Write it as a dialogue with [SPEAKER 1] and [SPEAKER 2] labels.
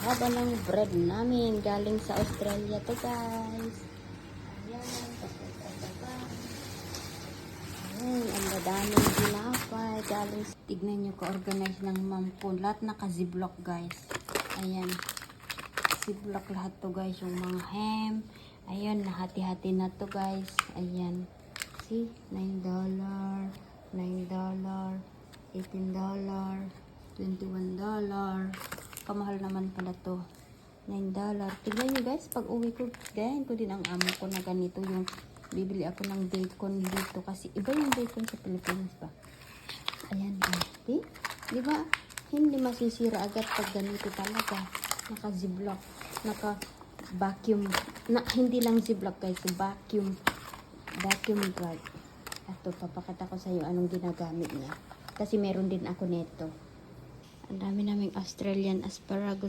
[SPEAKER 1] haba ng bread namin. Galing sa Australia to guys. Ayan. Ayan. Ang daming ginapay. Galing. Tignan nyo ka-organize ng mom ko. Lahat naka-ziplock guys. Ayan. Ziplock lahat to guys. Yung mga ham. Ayan. Nahati-hati na to guys. Ayan. See? $9. $9. $18. $21. Kamahal naman pala to. $9. Tignan nyo guys, pag uwi ko, gayahin ko din ang amo ko na ganito yung bibili ako ng bacon dito kasi iba yung bacon sa Pilipinas ba. Ayan guys, di ba? Hindi masisira agad pag ganito talaga. Naka-ziplock, naka-vacuum, hindi lang ziplock guys, vacuum guard. Ito, papakita ko sa iyo anong ginagamit niya. Kasi meron din ako nito. Ang dami naming Australian asparagus